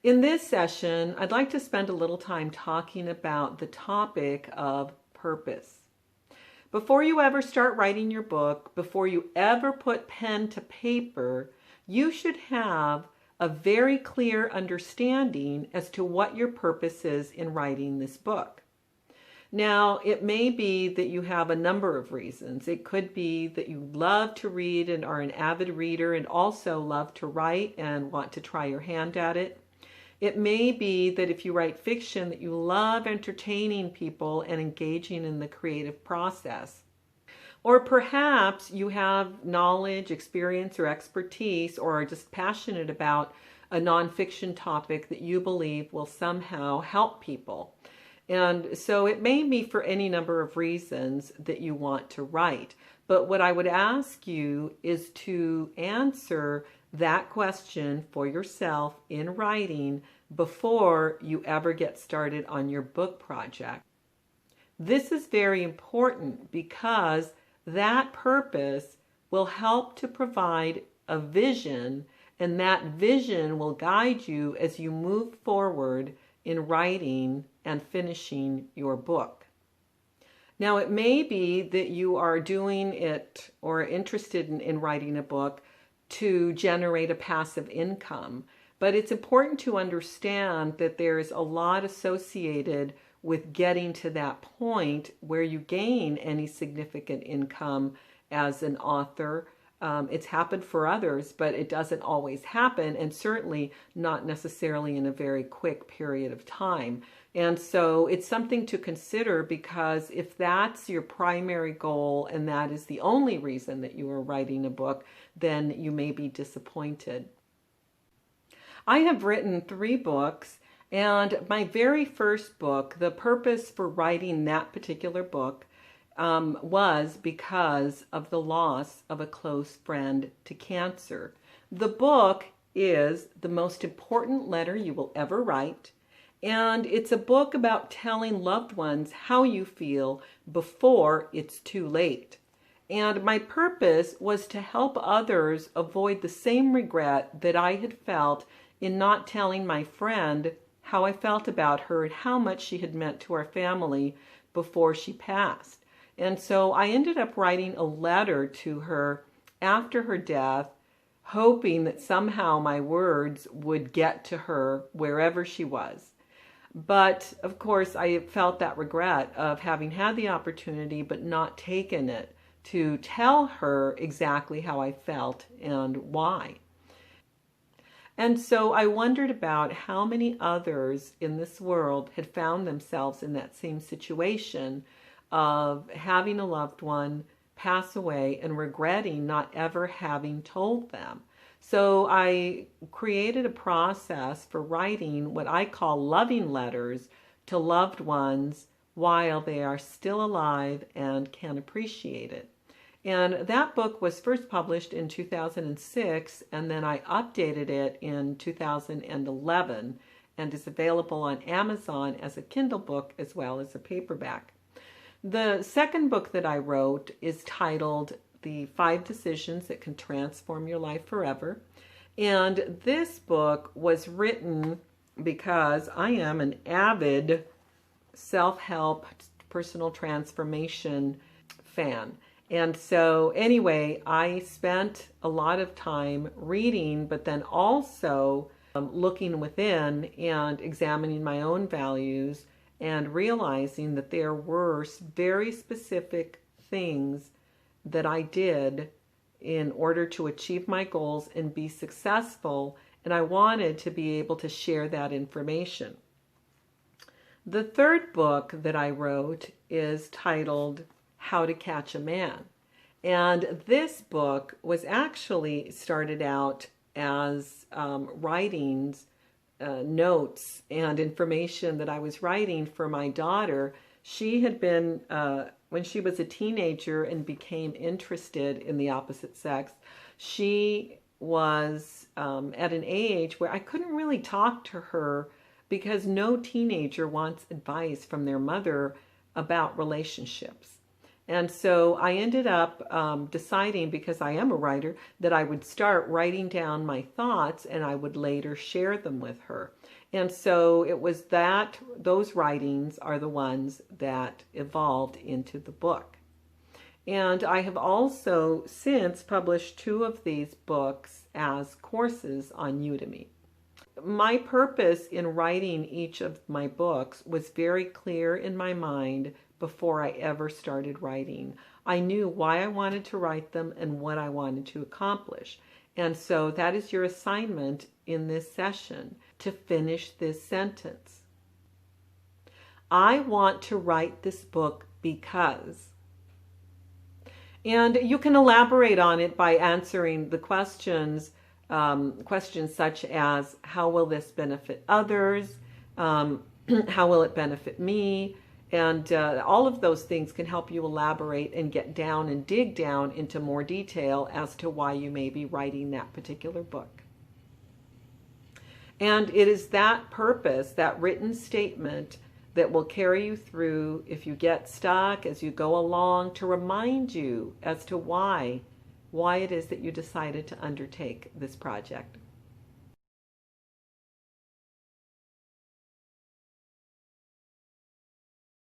In this session, I'd like to spend a little time talking about the topic of purpose. Before you ever start writing your book, before you ever put pen to paper, you should have a very clear understanding as to what your purpose is in writing this book. Now, it may be that you have a number of reasons. It could be that you love to read and are an avid reader and also love to write and want to try your hand at it. It may be that if you write fiction that you love entertaining people and engaging in the creative process. Or perhaps you have knowledge, experience, or expertise, or are just passionate about a nonfiction topic that you believe will somehow help people. And so it may be for any number of reasons that you want to write. But what I would ask you is to answer that question for yourself in writing before you ever get started on your book project. This is very important because that purpose will help to provide a vision, and that vision will guide you as you move forward in writing and finishing your book. Now, it may be that you are doing it or interested in writing a book to generate a passive income, but it's important to understand that there's a lot associated with getting to that point where you gain any significant income as an author. It's happened for others, but it doesn't always happen, and certainly not necessarily in a very quick period of time. And so it's something to consider, because if that's your primary goal and that is the only reason that you are writing a book, then you may be disappointed. I have written 3 books, and my very first book, the purpose for writing that particular book was because of the loss of a close friend to cancer. The book is the most important letter you will ever write, and it's a book about telling loved ones how you feel before it's too late. And my purpose was to help others avoid the same regret that I had felt in not telling my friend how I felt about her and how much she had meant to our family before she passed. And so I ended up writing a letter to her after her death, hoping that somehow my words would get to her wherever she was. But of course, I felt that regret of having had the opportunity but not taken it to tell her exactly how I felt and why. And so I wondered about how many others in this world had found themselves in that same situation of having a loved one pass away and regretting not ever having told them. So I created a process for writing what I call loving letters to loved ones while they are still alive and can appreciate it. And that book was first published in 2006, and then I updated it in 2011, and is available on Amazon as a Kindle book as well as a paperback. The second book that I wrote is titled The 5 Decisions That Can Transform Your Life Forever. And this book was written because I am an avid self-help, personal transformation fan. And so anyway, I spent a lot of time reading, but then also looking within and examining my own values and realizing that there were very specific things that I did in order to achieve my goals and be successful, and I wanted to be able to share that information. The third book that I wrote is titled How to Catch a Man. And this book was actually started out as writings, notes and information that I was writing for my daughter. She had been, when she was a teenager and became interested in the opposite sex, she was at an age where I couldn't really talk to her because no teenager wants advice from their mother about relationships. And so I ended up deciding, because I am a writer, that I would start writing down my thoughts and I would later share them with her. And so it was those writings are the ones that evolved into the book. And I have also since published 2 of these books as courses on Udemy. My purpose in writing each of my books was very clear in my mind before I ever started writing. I knew why I wanted to write them and what I wanted to accomplish. And so that is your assignment in this session, to finish this sentence. I want to write this book because. And you can elaborate on it by answering the questions such as, how will this benefit others? How will it benefit me? And all of those things can help you elaborate and get down and dig down into more detail as to why you may be writing that particular book. And it is that purpose, that written statement, that will carry you through if you get stuck as you go along, to remind you as to why it is that you decided to undertake this project.